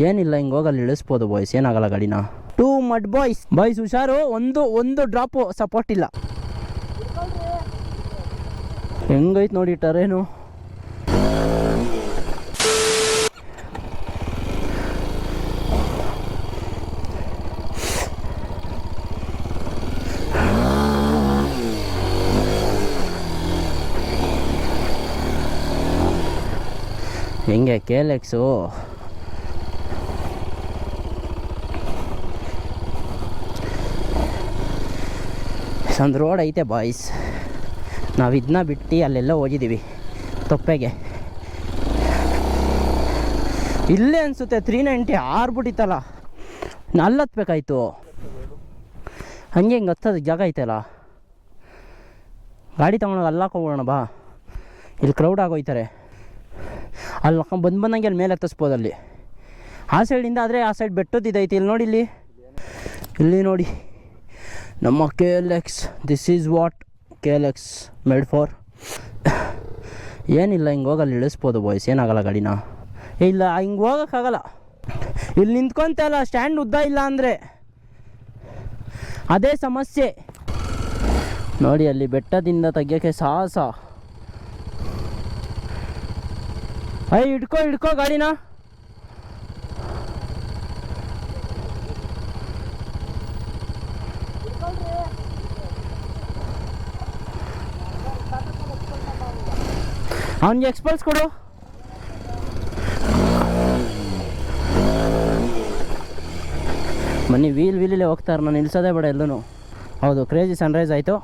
ಏನಿಲ್ಲ, ಹಿಂಗೆ ಹೋಗಲ್ಲಿ ಇಳಿಸ್ಬೋದು ಬಾಯ್ಸ್, ಏನಾಗಲ್ಲ ಗಾಡಿನ. ಟೂ ಮಡ್ ಬಾಯ್ಸ್ ಹುಷಾರು, ಒಂದು ಡ್ರಾಪು ಸಪೋರ್ಟ್ ಇಲ್ಲ. ಹೆಂಗೈತೆ ನೋಡಿ ಟರೇನು. ಹೆಂಗೆ KLX ಒಂದು ರೋಡ್ ಐತೆ ಬಾಯ್ಸ್, ನಾವು ಇದನ್ನ ಬಿಟ್ಟು ಅಲ್ಲೆಲ್ಲ ಹೋಗಿದ್ದೀವಿ ತೊಪ್ಪೆಗೆ. ಇಲ್ಲೇ ಅನಿಸುತ್ತೆ 390 ಆರ್ಬಿಟ್ಟಿತ್ತಲ್ಲ, ಅಲ್ಲಿ ಹತ್ಬೇಕಾಯ್ತು. ಹಂಗೆ ಹಿಂಗೆ ಹತ್ತೋದಕ್ಕೆ ಜಾಗ ಐತಲ್ಲ, ಗಾಡಿ ತೊಗೊಂಡೋಗಿ ಅಲ್ಲಾಕ ಹೋಗೋಣ ಬಾ. ಇಲ್ಲಿ ಕ್ರೌಡ್ ಆಗೋಯ್ತಾರೆ, ಅಲ್ಲಿ ಬಂದಂಗೆ ಅಲ್ಲಿ ಮೇಲೆ ಹತ್ತಿಸ್ಬೋದು. ಅಲ್ಲಿ ಆ ಸೈಡಿಂದ ಆದರೆ ಆ ಸೈಡ್ ಬೆಟ್ಟದಿದ್ದೈತಿ. ಇಲ್ಲಿ ನೋಡಿ, ಇಲ್ಲಿ ನೋಡಿ ನಮ್ಮ KLX. This is what KLX made for. ಏನಿಲ್ಲ, ಹಿಂಗೆ ಹೋಗಲ್ಲಿ ಇಳಿಸ್ಬೋದು ಬಾಯ್ಸ್, ಏನಾಗಲ್ಲ ಗಾಡಿನ. ಇಲ್ಲ ಹಿಂಗೆ ಹೋಗೋಕ್ಕಾಗಲ್ಲ, ಇಲ್ಲಿ ನಿಂತ್ಕೊಂತಲ್ಲ, ಸ್ಟ್ಯಾಂಡ್ ಉದ್ದ ಇಲ್ಲ ಅಂದರೆ ಅದೇ ಸಮಸ್ಯೆ ನೋಡಿ. ಅಲ್ಲಿ ಬೆಟ್ಟದಿಂದ ತೆಗಿಯೋಕ್ಕೆ ಸಾಹಸ. ಹಿಡ್ಕೋ ಗಾಡಿನ. ಅವನಿಗೆ ಎಕ್ಸ್ಪಲ್ಸ್ ಕೊಡು. ಬನ್ನಿ, ವೀಲಲ್ಲೇ ಹೋಗ್ತಾರೆ, ನಾನು ನಿಲ್ಸೋದೇ ಬೇಡ ಎಲ್ಲೂ. ಹೌದು, ಕ್ರೇಜಿ ಸನ್ರೈಸ್ ಆಯಿತು.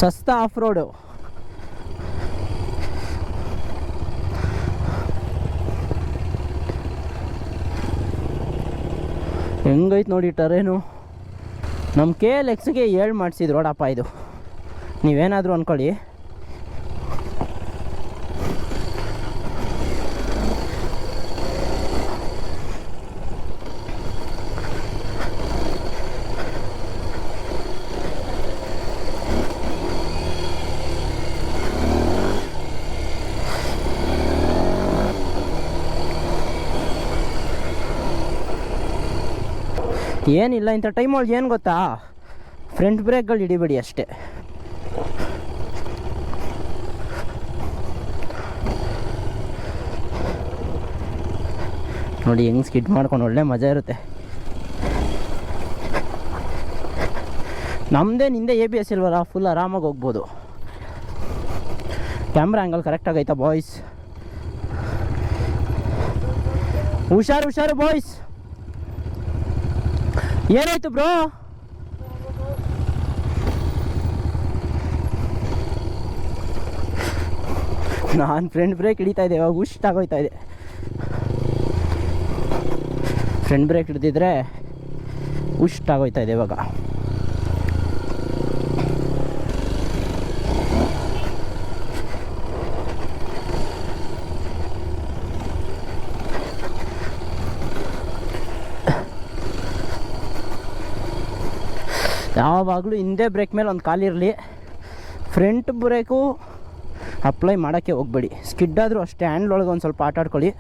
ಸಸ್ತಾ ಆಫ್ ರೋಡು. ಹೆಂಗೈತೆ ನೋಡಿ ಟರೇನು. ನಮ್ಮ KLXಗೆ 7 ಮಾಡಿಸಿದ್ರು ರೋಡಪ್ಪ ಇದು, ನೀವೇನಾದರೂ ಅಂದ್ಕೊಳ್ಳಿ. ಏನಿಲ್ಲ, ಇಂಥ ಟೈಮೊಳಗೆ ಏನು ಗೊತ್ತಾ, ಫ್ರಂಟ್ ಬ್ರೇಕ್ಗಳು ಹಿಡಿಬೇಡಿ ಅಷ್ಟೇ. ನೋಡಿ ಹೆಂಗೆ ಸ್ಕಿಡ್ ಮಾಡ್ಕೊಂಡು ಒಳ್ಳೆ ಮಜಾ ಇರುತ್ತೆ. ನಮ್ಮದೇ ನಿಂದೆ ABS ಇಲ್ವಲ್ಲ, ಫುಲ್ ಆರಾಮಾಗಿ ಹೋಗ್ಬೋದು. ಕ್ಯಾಮ್ರಾ ಆ್ಯಂಗಲ್ ಕರೆಕ್ಟಾಗೈತಾ ಬಾಯ್ಸ್? ಹುಷಾರು ಬಾಯ್ಸ್. ಏನಾಯ್ತು ಬ್ರೋ? ನಾನು ಫ್ರಂಟ್ ಬ್ರೇಕ್ ಹಿಡಿತಾ ಇದ್ದೆ, ಇವಾಗ ಹುಷ್ಟಾಗೋಯ್ತಾ ಇದೆ. ಫ್ರಂಟ್ ಬ್ರೇಕ್ ಹಿಡಿದಿದ್ರೆ ಹುಷ್ಟಾಗೋಯ್ತಾ ಇದೆ ಇವಾಗ. ಯಾವಾಗಲೂ ಹಿಂದೆ ಬ್ರೇಕ್ ಮೇಲೆ ಒಂದು ಕಾಲಿರಲಿ, ಫ್ರಂಟ್ ಬ್ರೇಕು ಅಪ್ಲೈ ಮಾಡೋಕ್ಕೆ ಹೋಗ್ಬೇಡಿ. ಸ್ಕಿಡ್ ಆದರೂ ಅಷ್ಟೇ, ಹ್ಯಾಂಡ್ಲೊಳಗೆ ಒಂದು ಸ್ವಲ್ಪ ಆಟ ಆಡ್ಕೊಳ್ಳಿ.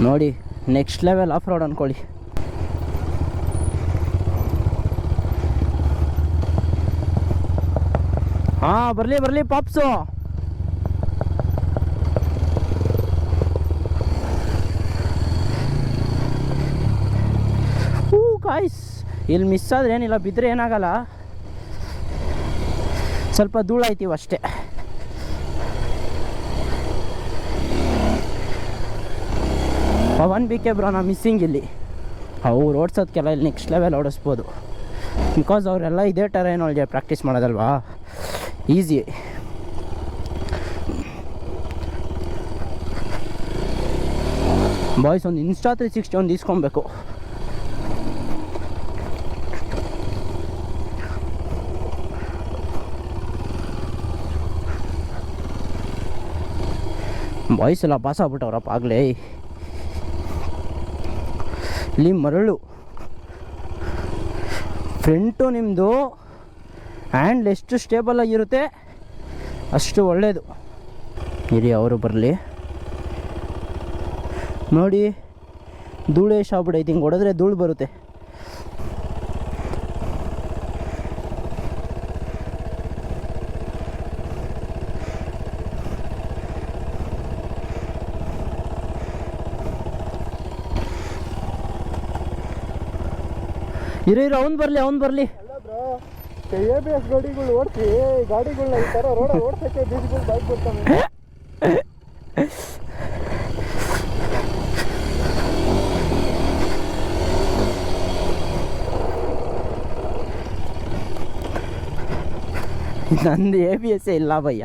ನೋಡಿ ನೆಕ್ಸ್ಟ್ ಲೆವೆಲ್ ಆಫ್ ರೋಡ್ ಅಂದ್ಕೊಳ್ಳಿ. ಹಾಂ, ಬರಲಿ ಪಾಪ್ಸು. ಗಾಯ್ಸ್, ಇಲ್ಲಿ ಮಿಸ್ ಆದರೆ ಏನಿಲ್ಲ, ಬಿದ್ದರೆ ಏನಾಗಲ್ಲ, ಸ್ವಲ್ಪ ಧೂಳಾಯ್ತೀವಿ ಅಷ್ಟೇ. ಪವನ್ BK ಬ್ರೋ ನಾ ಮಿಸ್ಸಿಂಗ್ ಇಲ್ಲಿ. ಅವ್ರು ಓಡಿಸೋದಕ್ಕೆಲ್ಲ ಇಲ್ಲಿ ನೆಕ್ಸ್ಟ್ ಲೆವೆಲ್ ಓಡಿಸ್ಬೋದು, ಬಿಕಾಸ್ ಅವರೆಲ್ಲ ಇದೇ ಟರೇನ್ ಒಳಗೆ ಪ್ರಾಕ್ಟೀಸ್ ಮಾಡೋದಲ್ವಾ, ಈಸಿ. ಬಾಯ್ಸ್ ಒಂದು Insta 360 ಒಂದು ಇಸ್ಕೊಬೇಕು. ಬಾಯ್ಸ್ ಎಲ್ಲ ಪಾಸ್ ಆಗ್ಬಿಟ್ಟವ್ರಪ್ಪ ಆಗಲೇ. ಇಲ್ಲಿ ಮರಳು. ಫ್ರಂಟು ನಿಮ್ಮದು ಹ್ಯಾಂಡ್ಲ್ ಎಷ್ಟು ಸ್ಟೇಬಲ್ ಆಗಿರುತ್ತೆ ಅಷ್ಟು ಒಳ್ಳೆಯದು. ಇರಿ ಅವರು ಬರಲಿ. ನೋಡಿ ಧೂಳು ಎಷ್ಟು ಆಗ್ಬಿಡೈತೆ, ಹಿಂಗೆ ಹೊಡೆದ್ರೆ ಧೂಳು ಬರುತ್ತೆ. ಇರೋ ಅವ್ನು ಬರಲಿ. ABS ಗಾಡಿಗಳು ಓಡಿಸಿ ಗಾಡಿಗಳನ್ನ ಈ ಥರ ರೋಡ ಓಡಿಸೋಕ್ಕೆ ಬೀದಿಗಳು ಬೈಕ್ ಬರ್ತಾವೆ. ನಂದು ABS ಇಲ್ಲ ಭಯ್ಯ.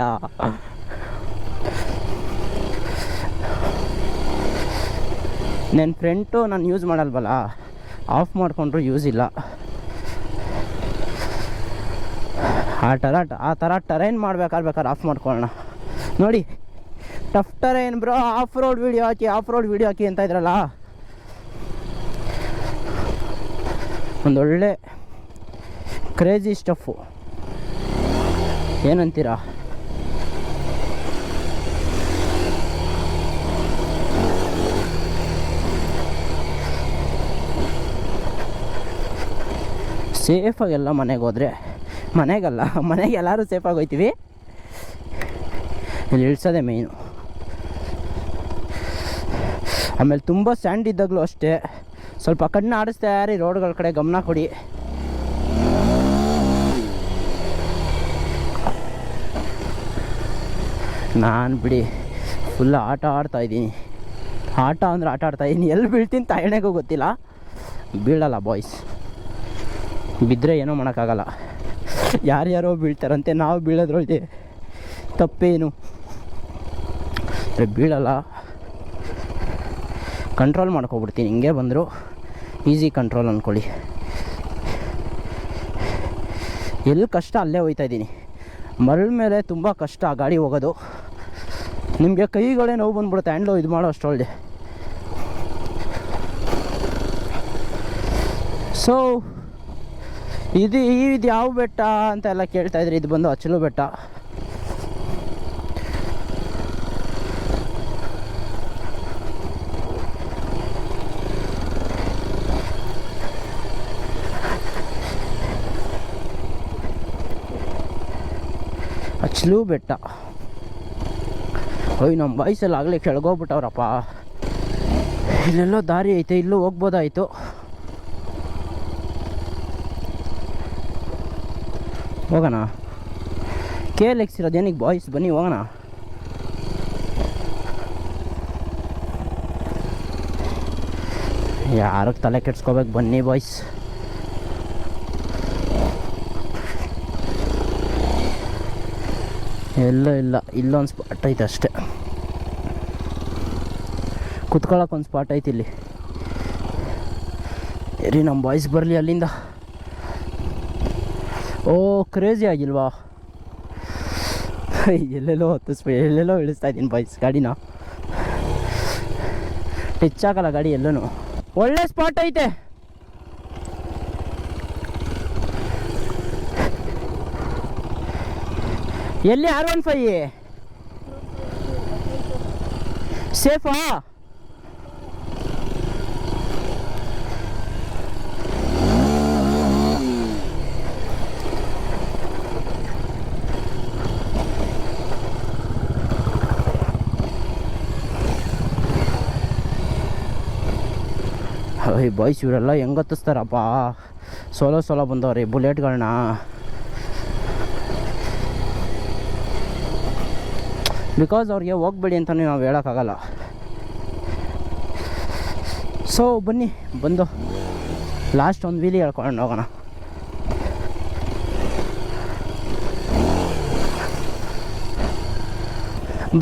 ನನ್ನ ಫ್ರಂಟು ನಾನು ಯೂಸ್ ಮಾಡಲ್ವಲ್ಲ, ಆಫ್ ಮಾಡಿಕೊಂಡ್ರು ಯೂಸ್ ಇಲ್ಲ. ಆ ಥರ ಟರೇನ್ ಮಾಡ್ಬೇಕಾದ್ರೆ ಆಫ್ ಮಾಡ್ಕೊಳ್ಳೋಣ. ನೋಡಿ tough terrain bro, off road video ಹಾಕಿ ಅಂತ ಇದ್ರಲ್ಲ, ಒಂದೊಳ್ಳೆ ಕ್ರೇಜಿ ಸ್ಟಫು. ಏನಂತೀರಾ? ಸೇಫಾಗೆಲ್ಲ ಮನೆಗೆ ಎಲ್ಲರೂ ಸೇಫಾಗಿ ಹೋಗ್ತೀವಿ. ಇಲ್ಲಿ ಇಳಿಸೋದೆ ಮೇಯ್ನು. ಆಮೇಲೆ ತುಂಬ ಸ್ಯಾಂಡ್ ಇದ್ದಾಗಲೂ ಅಷ್ಟೇ ಸ್ವಲ್ಪ ಕಣ್ಣು ಆಡಿಸ್ತಾ ಯಾರಿ, ರೋಡ್ಗಳ ಕಡೆ ಗಮನ ಕೊಡಿ. ನಾನು ಬಿಡಿ ಫುಲ್ ಆಟ ಆಡ್ತಾಯಿದ್ದೀನಿ. ಆಟ ಆಡ್ತಾಯಿದ್ದೀನಿ. ಎಲ್ಲಿ ಬೀಳ್ತೀನಿ ತಾಯಣೆಗೂ ಗೊತ್ತಿಲ್ಲ. ಬೀಳಲ್ಲ ಬಾಯ್ಸ್, ಬಿದ್ದರೆ ಏನೋ ಮಾಡೋಕ್ಕಾಗಲ್ಲ. ಯಾರ್ಯಾರೋ ಬೀಳ್ತಾರಂತೆ, ನಾವು ಬೀಳೋದ್ರೊಳಗೆ ತಪ್ಪೇನು? ಬೀಳಲ್ಲ, ಕಂಟ್ರೋಲ್ ಮಾಡ್ಕೊಬಿಡ್ತೀನಿ. ಹಿಂಗೆ ಬಂದರು ಈಸಿ ಕಂಟ್ರೋಲ್ ಅಂದ್ಕೊಳ್ಳಿ. ಎಲ್ಲಿ ಕಷ್ಟ ಅಲ್ಲೇ ಹೋಗ್ತಾಯಿದ್ದೀನಿ. ಮರಳ ಮೇಲೆ ತುಂಬ ಕಷ್ಟ ಗಾಡಿ ಹೋಗೋದು. ನಿಮಗೆ ಕೈಗಳೇ ನೋವು ಬಂದ್ಬಿಡುತ್ತೆ ಹ್ಯಾಂಡ್ಲು ಇದು ಮಾಡೋ ಅಷ್ಟೊಳಗೆ. ಸೊ ಇದು ಯಾವ ಬೆಟ್ಟ ಅಂತ ಎಲ್ಲ ಕೇಳ್ತಾಯಿದ್ರಿ. ಇದು ಬಂದು ಅಚಲು ಬೆಟ್ಟ. ಅಚಲು ಬೆಟ್ಟ. ನಮ್ಮ ಬಾಯ್ಸಲ್ಲಿ ಆಗಲೇ ಕೆಳಗೋಗ್ಬಿಟ್ಟವ್ರಪ್ಪ. ಇಲ್ಲೆಲ್ಲೋ ದಾರಿ ಐತೆ, ಇಲ್ಲೂ ಹೋಗ್ಬೋದಾಯಿತು. ಹೋಗೋಣ. KLX ಇರೋದು ಏನಕ್ಕೆ ಬಾಯ್ಸ್? ಬನ್ನಿ ಹೋಗೋಣ. ಯಾರಿಗೆ ತಲೆ ಕೆಡ್ಸ್ಕೋಬೇಕು, ಬನ್ನಿ ಬಾಯ್ಸ್. ಎಲ್ಲೂ ಇಲ್ಲ, ಇಲ್ಲೊಂದು ಸ್ಪಾಟ್ ಐತೆ ಅಷ್ಟೇ. ಕುತ್ಕೊಳ್ಳೋಕೆ ಒಂದು ಸ್ಪಾಟ್ ಐತಿ ಇಲ್ಲಿ. ಇರಿ ನಮ್ಮ ಬಾಯ್ಸ್ ಬರಲಿ ಅಲ್ಲಿಂದ. ಓ ಕ್ರೇಜಿ ಆಗಿಲ್ವಾ? ಎಲ್ಲೆಲ್ಲೋ ಇಳಿಸ್ತಾ ಇದ್ದೀನಿ ಬಾಯ್ಸ್ ಗಾಡಿನ. ಟಚ್ ಆಗಲ್ಲ ಗಾಡಿ ಎಲ್ಲೂ. ಒಳ್ಳೆ ಸ್ಪಾಟ್ ಐತೆ. ಎಲ್ಲಿ R15 ಸೇಫಾ? ಬಾಯ್ಸ್ ಇವರೆಲ್ಲ ಹೆಂಗೆ ಹತ್ತಿಸ್ತಾರಪ್ಪ. ಸೋಲೋ ಬಂದವ್ರಿ ಬುಲೆಟ್ಗಳನ್ನ. ಬಿಕಾಸ್ ಅವ್ರಿಗೆ ಹೋಗ್ಬೇಡಿ ಅಂತಲೇ ನಾವು ಹೇಳೋಕ್ಕಾಗಲ್ಲ. ಸೊ ಬನ್ನಿ, ಬಂದು ಲಾಸ್ಟ್ ಒಂದು ವೀಲಿ ಹೇಳ್ಕೊಂಡು ಹೋಗೋಣ.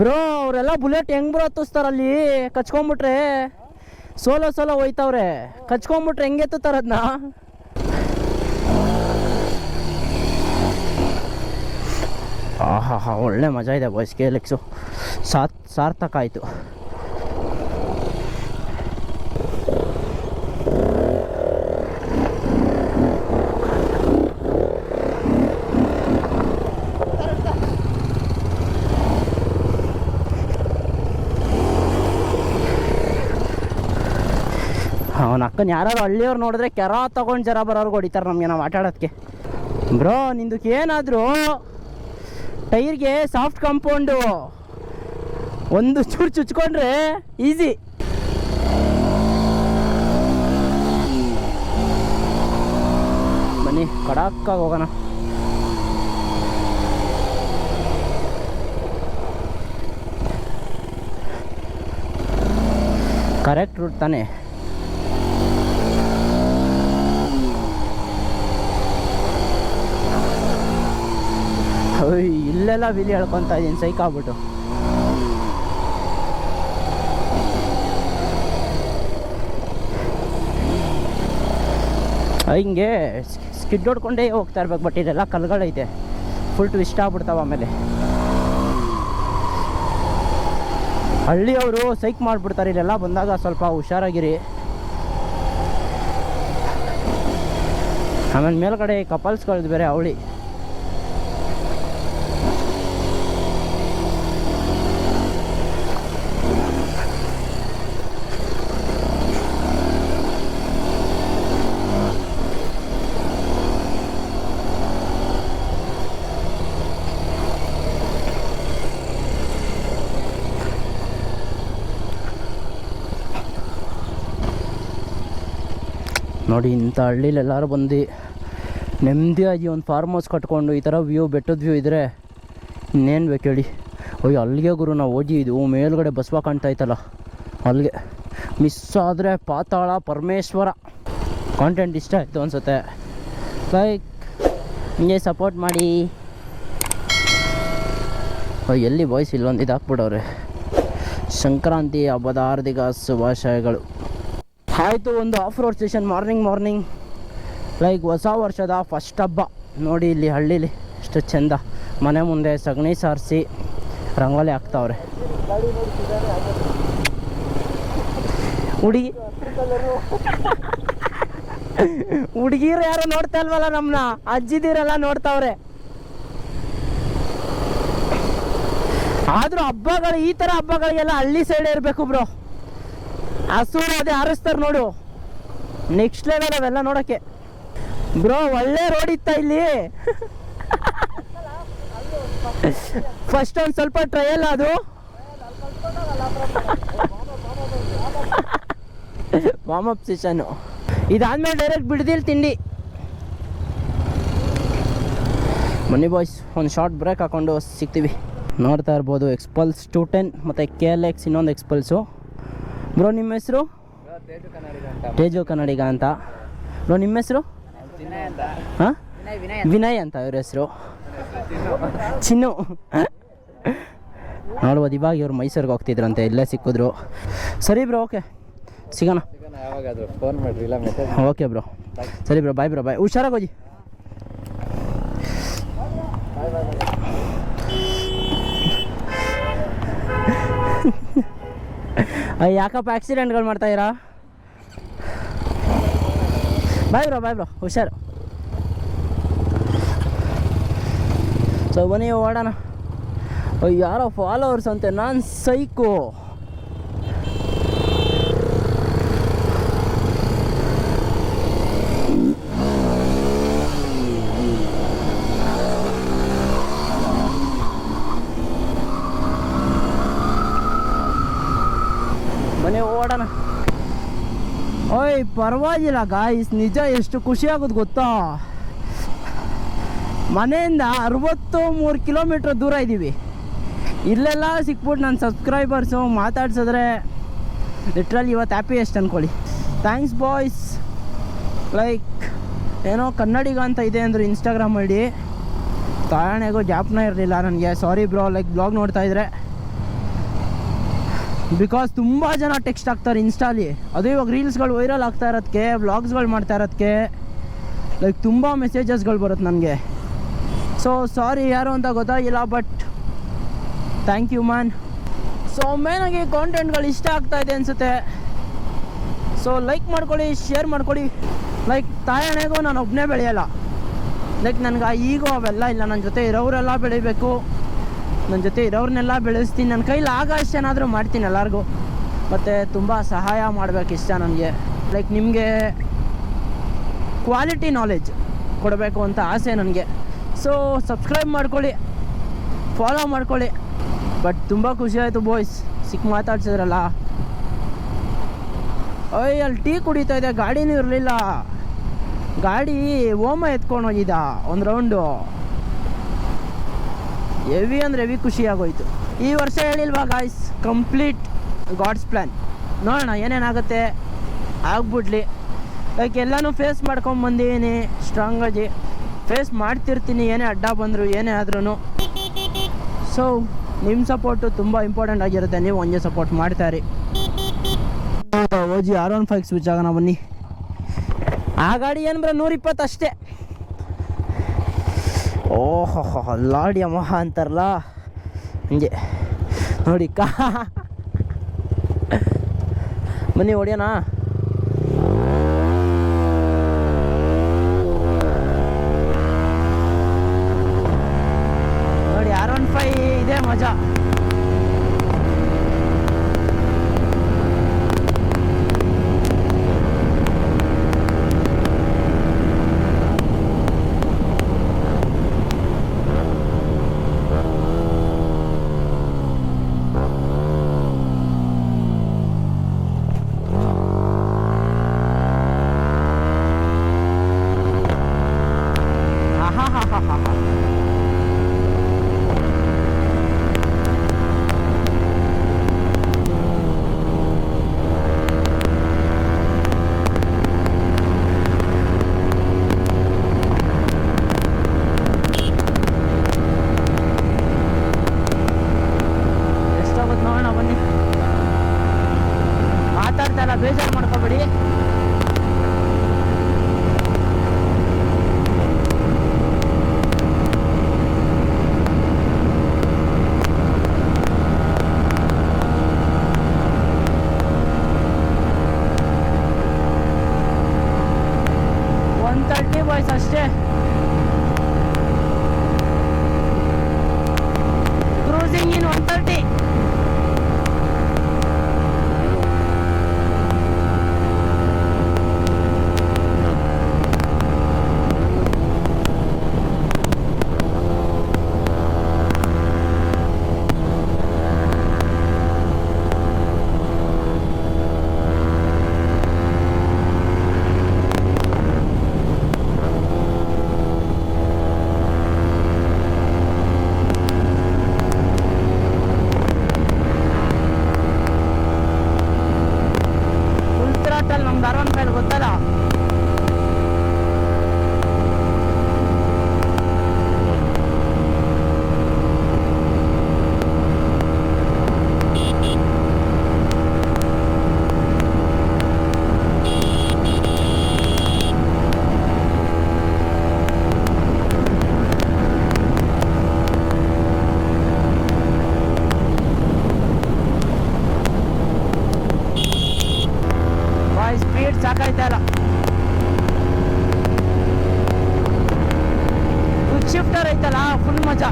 ಬ್ರೋ ಅವರೆಲ್ಲ ಬುಲೆಟ್ ಹೆಂಗೆ ಬ್ರೋ ಹತ್ತಿಸ್ತಾರಲ್ಲಿ? ಕಚ್ಕೊಂಬಿಟ್ರೆ ಸೋಲೋ ಹೋಯ್ತವ್ರೆ. ಕಚ್ಕೊಂಬಿಟ್ರೆ ಹೆಂಗೆ ಎತ್ತುತ್ತಾರೆ ಅದನ್ನ? ಆಹಾ ಒಳ್ಳೆ ಮಜಾ ಇದೆ ಬಾಯ್ಸ್. KLX ಸಾರ್ಥಕ ಆಯಿತು. ಅವನ ಅಕ್ಕನ ಯಾರು ಹಳ್ಳಿಯವ್ರು ನೋಡಿದ್ರೆ ಕೆರ ತಗೊಂಡು ಜರ ಬರೋರ್ಗೆ ಹೊಡಿತಾರೆ ನಮಗೆ ನಾವು ಆಟ ಆಡೋದಕ್ಕೆ. ಬ್ರೋ ನಿಂದಕ್ಕೆ ಏನಾದರೂ ಟೈರ್ಗೆ ಸಾಫ್ಟ್ ಕಾಂಪೌಂಡು ಒಂದು ಚೂರು ಚುಚ್ಕೊಂಡ್ರೆ ಈಸಿ. ಬನ್ನಿ ಕಡಕ್ಕಾಗಿ ಹೋಗೋಣ. ಕರೆಕ್ಟ್ ರೂಟ್ ತಾನೇ. ಇಲ್ಲೆಲ್ಲ ಬಿಲಿ ಹೇಳ್ಕೊತಾ ಇದ್ದೀನಿ ಸೈಕ್ ಆಗ್ಬಿಟ್ಟು. ಹಿಂಗೆ ಸ್ಕಿಡ್ ಹೊಡ್ಕೊಂಡೇ ಹೋಗ್ತಾ ಇರ್ಬೇಕು. ಬಟ್ ಇದೆಲ್ಲ ಕಲ್ಗಳೈತೆ, ಫುಲ್ ಟ್ವಿಸ್ಟ್ ಆಗ್ಬಿಡ್ತಾವ. ಆಮೇಲೆ ಹಳ್ಳಿಯವರು ಸೈಕ್ ಮಾಡಿಬಿಡ್ತಾರೆ ಇಲ್ಲೆಲ್ಲ ಬಂದಾಗ. ಸ್ವಲ್ಪ ಹುಷಾರಾಗಿರಿ. ಆಮೇಲೆ ಮೇಲ್ಗಡೆ ಕಪಲ್ಸ್ಗಳದ್ದು ಬೇರೆ ಅವಳಿ. ನೋಡಿ ಇಂಥ ಹಳ್ಳಿಲಿ ಎಲ್ಲರೂ ಬಂದು ನೆಮ್ಮದಿಯಾಗಿ ಒಂದು ಫಾರ್ಮ್ ಹೌಸ್ ಕಟ್ಕೊಂಡು ಈ ಥರ ವ್ಯೂ, ಬೆಟ್ಟದ ವ್ಯೂ ಇದ್ದರೆ ಇನ್ನೇನು ಬೇಕು ಹೇಳಿ. ಅಯ್ಯೋ ಅಲ್ಲಿಗೆ ಗುರು ನಾವು ಹೋಗಿದ್ದು, ಮೇಲ್ಗಡೆ ಬಸವ ಕಾಣ್ತಾ ಇತ್ತಲ್ಲ ಅಲ್ಲಿಗೆ. ಮಿಸ್ ಆದರೆ ಪಾತಾಳ ಪರಮೇಶ್ವರ. ಕಾಂಟೆಂಟ್ ಇಷ್ಟ ಆಯಿತು ಅನಿಸುತ್ತೆ. ಲೈಕ್ ಹಿಂಗೆ ಸಪೋರ್ಟ್ ಮಾಡಿ. ಎಲ್ಲಿ ಬಾಯ್ಸ್ ಇಲ್ಲೊಂದು ಇದು ಹಾಕ್ಬಿಡವ್ರೆ. ಸಂಕ್ರಾಂತಿ ಹಬ್ಬದ ಹಾರ್ದಿಕ ಶುಭಾಶಯಗಳು. ಆಯಿತು, ಒಂದು of road station morning like ಹೊಸ ವರ್ಷದ ಫಸ್ಟ್ ಹಬ್ಬ. ನೋಡಿ ಇಲ್ಲಿ ಹಳ್ಳೀಲಿ ಎಷ್ಟು ಚೆಂದ. ಮನೆ ಮುಂದೆ ಸಗಣಿ ಸಾರಿಸಿ ರಂಗೋಲಿ ಹಾಕ್ತಾವ್ರೆ. ಹುಡುಗಿರು ಯಾರು ನೋಡ್ತಾ ಇಲ್ವಲ್ಲ ನಮ್ಮನ್ನ, ಅಜ್ಜಿದಿರೆಲ್ಲ ನೋಡ್ತಾವ್ರೆ. ಆದರೂ ಹಬ್ಬಗಳು, ಈ ಥರ ಹಬ್ಬಗಳಿಗೆಲ್ಲ ಹಳ್ಳಿ ಸೈಡ್ ಇರಬೇಕು ಬ್ರೋ. ಹಸೂರು ಅದೇ ಹಾರಿಸ್ತಾರೆ ನೋಡು, ನೆಕ್ಸ್ಟ್ ಲೆವೆಲ್ ಅವೆಲ್ಲ ನೋಡೋಕ್ಕೆ. ಬ್ರೋ ಒಳ್ಳೆ ರೋಡ್ ಇತ್ತ ಇಲ್ಲಿ. ಫಸ್ಟ್ ಒಂದು ಸ್ವಲ್ಪ ಟ್ರಯಲ್ ಅದು. Warm up session. ಇದಾದ್ಮೇಲೆ ಡೈರೆಕ್ಟ್ ಬಿಡ್ದಿಲ್ ತಿಂಡಿ. ಬನ್ನಿ ಬಾಯ್ಸ್, ಒಂದು ಶಾರ್ಟ್ ಬ್ರೇಕ್ ಹಾಕೊಂಡು ಸಿಗ್ತೀವಿ. ನೋಡ್ತಾ ಇರ್ಬೋದು ಎಕ್ಸ್ಪಲ್ಸ್ 210 ಮತ್ತು KLX ಇನ್ನೊಂದು ಎಕ್ಸ್ಪಲ್ಸು. ಬ್ರೋ ನಿಮ್ಮ ಹೆಸರು? ತೇಜು ಕನ್ನಡಿಗ ಅಂತ. ಬ್ರೋ ನಿಮ್ಮ ಹೆಸರು? ಹಾಂ ವಿನಯ್ ಅಂತ ಇವ್ರ ಹೆಸರು. ಚಿನ್ನು. ನೋಡ್ಬೋದು ಇವಾಗ ಇವ್ರು ಮೈಸೂರಿಗೆ ಹೋಗ್ತಿದ್ರಂತೆ, ಇಲ್ಲೇ ಸಿಕ್ಕಿದ್ರು. ಸರಿ ಬ್ರೋ, ಓಕೆ ಸಿಗೋಣ. ಫೋನ್ ಮಾಡಿರಿ ಇಲ್ಲ ಮೆಸೇಜ್. ಓಕೆ ಬ್ರೋ, ಸರಿ ಬ್ರೋ, ಬಾಯ್ ಬ್ರೋ, ಬಾಯ್. ಹುಷಾರಾಗಿ ಹೋಗಿ. ಯಾಕಪ್ಪ ಆಕ್ಸಿಡೆಂಟ್ಗಳು ಮಾಡ್ತಾಯಿರಾ? ಬಾಯ್ ಬ್ರೋ, ಹುಷಾರು. ಸೊ ಬನ್ನಿ ಓಡೋಣ. ಯಾರೋ ಫಾಲೋವರ್ಸ್ ಅಂತೆ, ನಾನು ಸೈಕು. ಬನ್ನಿ ಓಡೋಣ. ಓಯ್ ಪರವಾಗಿಲ್ಲ ಗಾಯ್ಸ್, ನಿಜ ಎಷ್ಟು ಖುಷಿ ಆಗೋದು ಗೊತ್ತಾ. ಮನೆಯಿಂದ 63 ಕಿಲೋಮೀಟ್ರ್ ದೂರ ಇದ್ದೀವಿ. ಇಲ್ಲೆಲ್ಲ ಸಿಕ್ಬಿಟ್ಟು ನನ್ನ ಸಬ್ಸ್ಕ್ರೈಬರ್ಸು ಮಾತಾಡ್ಸಿದ್ರೆ ಲಿಟ್ರಲಿ ಇವತ್ತು ಹ್ಯಾಪಿಯೆಸ್ಟ್ ಅಂದ್ಕೊಳ್ಳಿ. Thanks boys. ಲೈಕ್ ಏನೋ ಕನ್ನಡಿಗ ಅಂತ ಇದೆ ಅಂದರು ಇನ್ಸ್ಟಾಗ್ರಾಮ್ ಐಡಿ. ತಾಯಣೆಗೂ ಜಾಪ್ನ ಇರಲಿಲ್ಲ ನನಗೆ, ಸಾರಿ ಬ್ರೋ. ಲೈಕ್ ಬ್ಲಾಗ್ ನೋಡ್ತಾಯಿದ್ರೆ ಬಿಕಾಸ್ ತುಂಬ ಜನ ಟೆಕ್ಸ್ಟ್ ಆಗ್ತಾರೆ ಇನ್ಸ್ಟಾಲಿ. ಅದು ಇವಾಗ ರೀಲ್ಸ್ಗಳು ವೈರಲ್ ಆಗ್ತಾ ಇರೋದಕ್ಕೆ, ವ್ಲಾಗ್ಸ್ಗಳು ಮಾಡ್ತಾ ಇರೋದಕ್ಕೆ ಲೈಕ್ ತುಂಬ ಮೆಸೇಜಸ್ಗಳು ಬರುತ್ತೆ ನನಗೆ. ಸೊ ಸಾರಿ ಯಾರು ಅಂತ ಗೊತ್ತಾಗಿಲ್ಲ, but thank you man. So ಮೇನಾಗಿ ಕಾಂಟೆಂಟ್ಗಳು ಇಷ್ಟ ಆಗ್ತಾಯಿದೆ ಅನಿಸುತ್ತೆ. ಸೊ ಲೈಕ್ ಮಾಡ್ಕೊಳ್ಳಿ, ಶೇರ್ ಮಾಡ್ಕೊಳ್ಳಿ. ಲೈಕ್ ತಾಯಣೆಗೂ ನಾನು ಒಬ್ಬನೇ ಬೆಳೆಯಲ್ಲ. ಲೈಕ್ ನನಗೆ ಈಗೋ ಅವೆಲ್ಲ ಇಲ್ಲ. ನನ್ನ ಜೊತೆ ಇರೋರೆಲ್ಲ ಬೆಳಿಬೇಕು, ನನ್ನ ಜೊತೆ ಇರೋರನ್ನೆಲ್ಲ ಬೆಳೆಸ್ತೀನಿ. ನನ್ನ ಕೈಲಿ ಆಗೋ ಅಷ್ಟೇನಾದರೂ ಮಾಡ್ತೀನಿ ಎಲ್ಲರಿಗೂ. ಮತ್ತು ತುಂಬ ಸಹಾಯ ಮಾಡಬೇಕು ಇಷ್ಟ ನನಗೆ. ಲೈಕ್ ನಿಮಗೆ ಕ್ವಾಲಿಟಿ ನಾಲೆಜ್ ಕೊಡಬೇಕು ಅಂತ ಆಸೆ ನನಗೆ. ಸೊ ಸಬ್ಸ್ಕ್ರೈಬ್ ಮಾಡ್ಕೊಳ್ಳಿ, ಫಾಲೋ ಮಾಡ್ಕೊಳ್ಳಿ. ಬಟ್ ತುಂಬ ಖುಷಿ ಆಯಿತು ಬಾಯ್ಸ್, ಸಿಕ್ಕ ಮಾತಾಡ್ಸಿದ್ರಲ್ಲ. ಅಯ್ಯ ಅಲ್ಲಿ ಟೀ ಕುಡಿತಾ ಇದೆ, ಗಾಡಿನೂ ಇರಲಿಲ್ಲ. ಗಾಡಿ ಓಮ ಎತ್ಕೊಂಡು ಹೋಗಿದ್ದ ಒಂದು ರೌಂಡು. ಹೆವಿ ಅಂದರೆ ಹೆವಿ ಖುಷಿ ಆಗೋಯ್ತು. ಈ ವರ್ಷ ಹೇಳಿಲ್ವಾ ಗಾಯ್ಸ್, ಕಂಪ್ಲೀಟ್ ಗಾಡ್ಸ್ ಪ್ಲ್ಯಾನ್. ನೋಡೋಣ ಏನೇನಾಗುತ್ತೆ, ಆಗ್ಬಿಡ್ಲಿ. ಲೈಕ್ ಎಲ್ಲನೂ ಫೇಸ್ ಮಾಡ್ಕೊಂಬಂದಿದ್ದೀನಿ, ಸ್ಟ್ರಾಂಗಾಗಿ ಫೇಸ್ ಮಾಡ್ತಿರ್ತೀನಿ, ಏನೇ ಅಡ್ಡ ಬಂದರು ಏನೇ ಆದ್ರೂ. ಸೊ ನಿಮ್ಮ ಸಪೋರ್ಟು ತುಂಬ ಇಂಪಾರ್ಟೆಂಟ್ ಆಗಿರುತ್ತೆ, ನೀವು ಹಂಗೆ ಸಪೋರ್ಟ್ ಮಾಡ್ತಾಯಿರಿ. ಓಜಿ R15 ಸ್ವಿಚ್ ಆಗೋಣ ಬನ್ನಿ. ಆ ಗಾಡಿ ಏನು ಬರೋ 120 ಅಷ್ಟೇ. ಓಹೋ ಲಾಡಿ ಯಮಹ ಅಂತಾರಲ್ಲ ಹಂಗೆ ನೋಡಿ ಬನ್ನಿ ಹೊಡಿಯೋಣ. ನೋಡಿ R15 ಇದೆ ಮಜಾ. ಬೇಜಾರು ಮಾಡ್ಕೋಬೇಡಿ. ಬಾಯ್ಸ್ ಅಷ್ಟೇ. ಕ್ರೂಸಿಂಗ್ ಇನ್ 130. ನಮ್ದು R15 ಗೊತ್ತಲ್ಲ. ಸ್ಪೀಡ್ ಸಾಕಾಯ್ತಲ್ಲ. ಕ್ವಿಕ್ ಶಿಫ್ಟರ್ ಐತಲ್ಲ, ಫುಲ್ ಮಜಾ.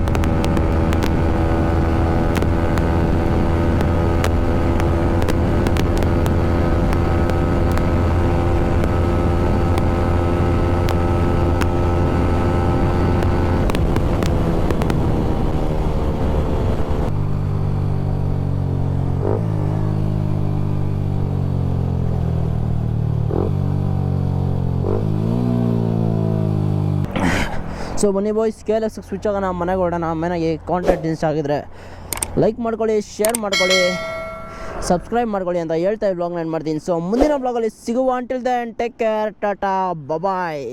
ಸೊ ಬನ್ನಿ ಬಾಯ್ಸ್, KLX ಸ್ವಿಚ್ ಆಗೋಣ, ಮನೆಗೆ ಹೊಡೋಣ. ಮನೆಗೆ ಕಾಂಟ್ಯಾಕ್ಟ್ ಇನ್ಸ್ಟ್ ಆಗಿದ್ರೆ ಲೈಕ್ ಮಾಡ್ಕೊಳ್ಳಿ, ಶೇರ್ ಮಾಡ್ಕೊಳ್ಳಿ, ಸಬ್ಸ್ಕ್ರೈಬ್ ಮಾಡ್ಕೊಳ್ಳಿ ಅಂತ ಹೇಳ್ತಾ ಈ ವ್ಲಾಗ್ನ ಎಂಡ್ ಮಾಡ್ತೀನಿ. ಸೊ ಮುಂದಿನ ವ್ಲಾಗಲ್ಲಿ ಸಿಗುವ. Until then take care, tata, ಬಾಯ್.